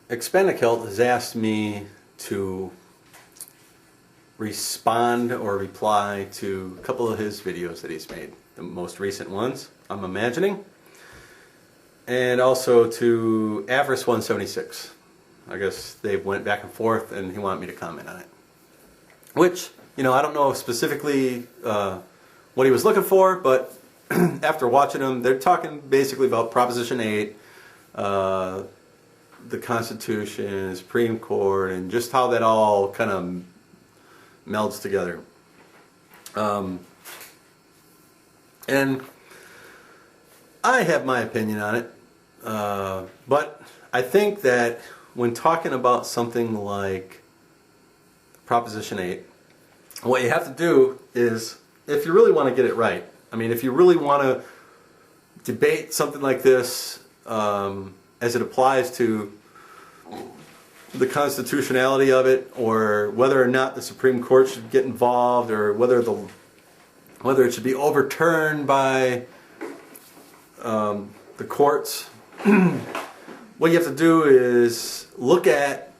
Expandedcelt has asked me to respond or reply to a couple of his videos that he's made. The most recent ones, I'm imagining. And also to Avarice 176. I guess they went back and forth and he wanted me to comment on it. Which, I don't know specifically what he was looking for, but after watching them, they're talking basically about Proposition 8, the Constitution, Supreme Court, and just how that all kind of melds together. And I have my opinion on it, but I think that when talking about something like Proposition 8, what you have to do is, if you really want to get it right, if you really want to debate something like this as it applies to the constitutionality of it, or whether or not the Supreme Court should get involved, or whether it should be overturned by the courts, what you have to do is look at,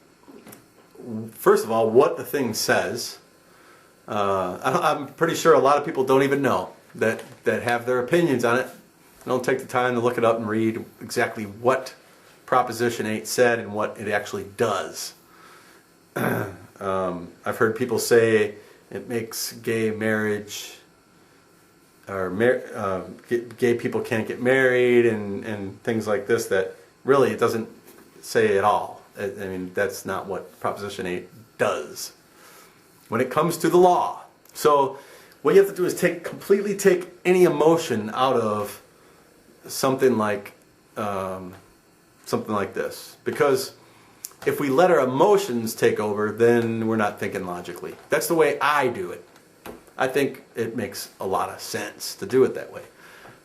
first of all, what the thing says. I'm pretty sure a lot of people don't even know that have their opinions on it. Don't take the time to look it up and read exactly what Proposition 8 said and what it actually does. I've heard people say it makes gay marriage, or gay people can't get married and things like this, that really it doesn't say at all. That's not what Proposition 8 does when it comes to the law. So what you have to do is completely take any emotion out of something like this, because if we let our emotions take over, then we're not thinking logically. That's the way I do it. I think it makes a lot of sense to do it that way.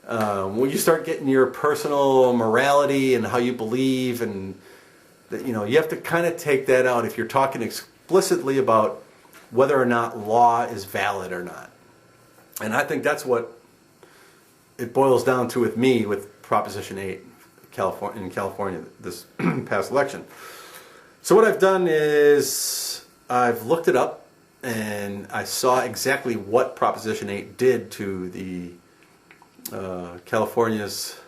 When you start getting your personal morality and how you believe, and you have to kind of take that out if you're talking explicitly about whether or not law is valid or not. And I think that's what it boils down to with me with Proposition 8 in California this past election. So what I've done is I've looked it up and I saw exactly what Proposition 8 did to the California's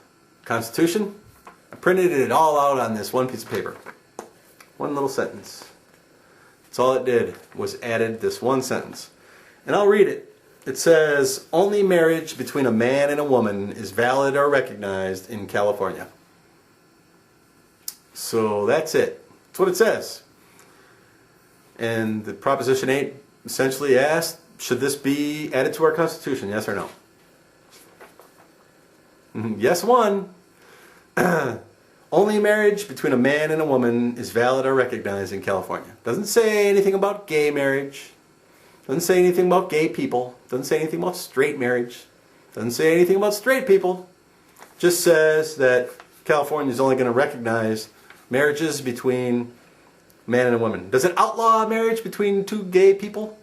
Constitution. I printed it all out on this one piece of paper. One little sentence. That's all it did, was added this one sentence. And I'll read it. It says, "Only marriage between a man and a woman is valid or recognized in California." So that's it. That's what it says. And the Proposition 8 essentially asked, should this be added to our Constitution, yes or no? Yes, one. Only marriage between a man and a woman is valid or recognized in California. Doesn't say anything about gay marriage. Doesn't say anything about gay people. Doesn't say anything about straight marriage. Doesn't say anything about straight people. Just says that California is only going to recognize marriages between a man and a woman. Does it outlaw marriage between two gay people?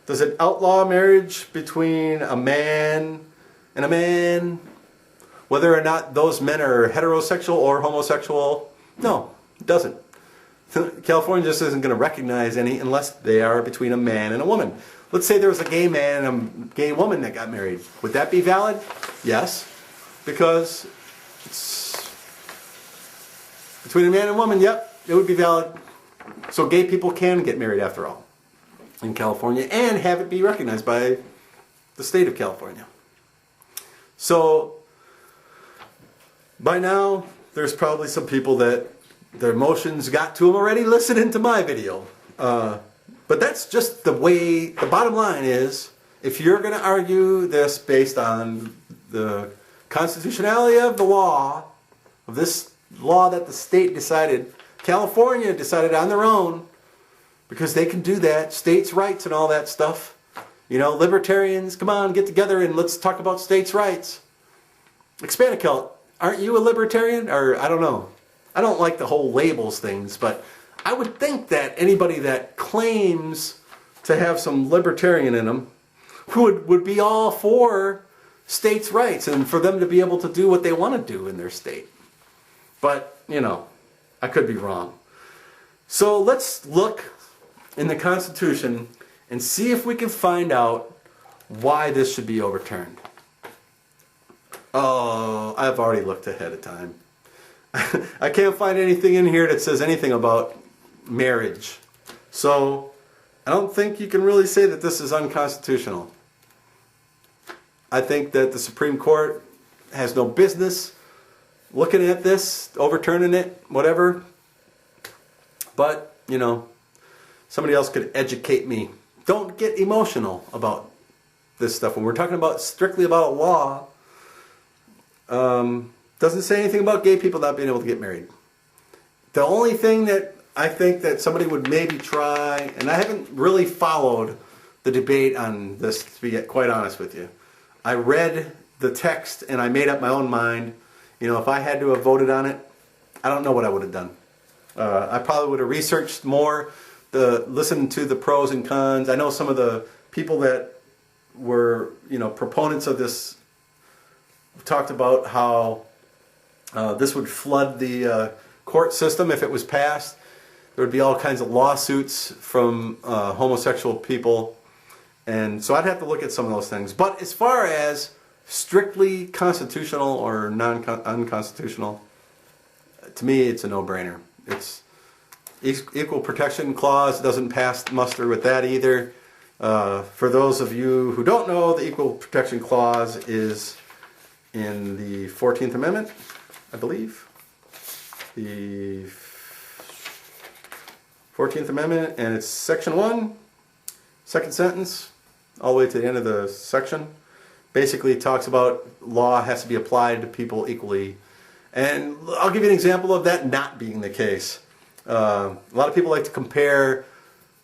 Does it outlaw marriage between a man and a man? Whether or not those men are heterosexual or homosexual? No, it doesn't. California just isn't going to recognize any unless they are between a man and a woman. Let's say there was a gay man and a gay woman that got married. Would that be valid? Yes, because it's between a man and a woman. Yep, it would be valid. So gay people can get married after all in California and have it be recognized by the state of California. So by now, there's probably some people that their emotions got to them already listening to my video. But that's just the way, the bottom line is, if you're going to argue this based on the constitutionality of the law, of this law that the state decided, California decided on their own, because they can do that, states' rights and all that stuff. Libertarians, come on, get together and let's talk about states' rights. Expandedcelt, aren't you a libertarian? Or, I don't know. I don't like the whole labels things, but I would think that anybody that claims to have some libertarian in them would be all for states' rights and for them to be able to do what they want to do in their state. But, I could be wrong. So let's look in the Constitution and see if we can find out why this should be overturned. Oh, I've already looked ahead of time. I can't find anything in here that says anything about marriage. So I don't think you can really say that this is unconstitutional. I think that the Supreme Court has no business looking at this, overturning it, whatever. But, you know, somebody else could educate me. Don't get emotional about this stuff. When we're talking about strictly about a law, doesn't say anything about gay people not being able to get married. The only thing that I think that somebody would maybe try, and I haven't really followed the debate on this, to be quite honest with you. I read the text and I made up my own mind. You know, if I had to have voted on it, I don't know what I would have done. I probably would have researched more, listened to the pros and cons. I know some of the people that were, you know, proponents of this talked about how this would flood the court system if it was passed. There would be all kinds of lawsuits from homosexual people. And so I'd have to look at some of those things. But as far as strictly constitutional or unconstitutional, to me it's a no-brainer. It's equal protection clause doesn't pass muster with that either. For those of you who don't know, the equal protection clause is in the 14th Amendment, I believe. The 14th Amendment, and it's section 1, second sentence, all the way to the end of the section. Basically it talks about law has to be applied to people equally. And I'll give you an example of that not being the case. A lot of people like to compare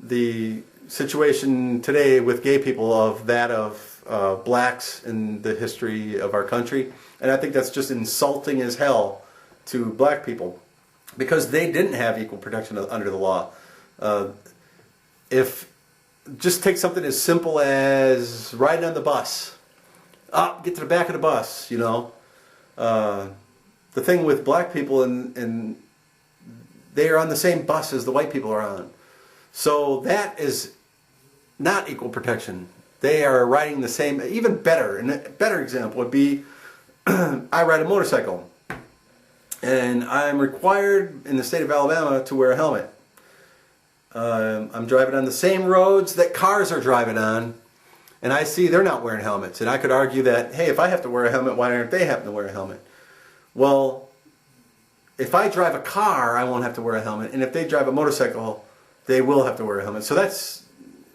the situation today with gay people of that of blacks in the history of our country. And I think that's just insulting as hell to black people because they didn't have equal protection under the law. If just take something as simple as riding on the bus. Get to the back of the bus, you know. The thing with black people, and they are on the same bus as the white people are on. So that is not equal protection. They are riding the same, even better. And a better example would be, I ride a motorcycle. And I'm required in the state of Alabama to wear a helmet. I'm driving on the same roads that cars are driving on. And I see they're not wearing helmets. And I could argue that, hey, if I have to wear a helmet, why aren't they having to wear a helmet? Well, if I drive a car, I won't have to wear a helmet. And if they drive a motorcycle, they will have to wear a helmet. So that's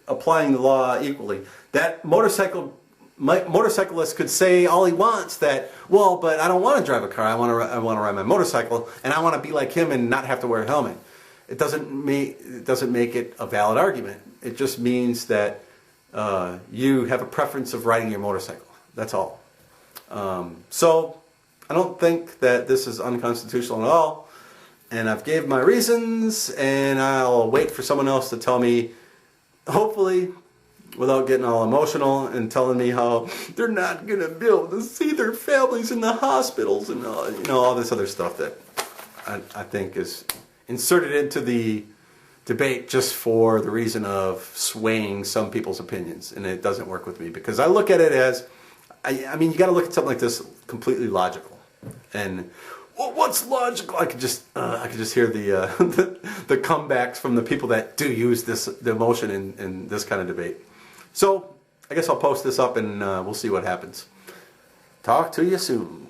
applying the law equally. That motorcyclist could say all he wants that, well, but I don't want to drive a car. I want to ride my motorcycle, and I want to be like him and not have to wear a helmet. It doesn't make it a valid argument. It just means that you have a preference of riding your motorcycle. That's all. So I don't think that this is unconstitutional at all. And I've gave my reasons, and I'll wait for someone else to tell me, hopefully, without getting all emotional and telling me how they're not going to be able to see their families in the hospitals and all this other stuff that I think is inserted into the debate just for the reason of swaying some people's opinions. And it doesn't work with me because I look at it as, I mean, you got to look at something like this completely logical. And well, what's logical? I could just hear the the comebacks from the people that do use the emotion in this kind of debate. So I guess I'll post this up and we'll see what happens. Talk to you soon.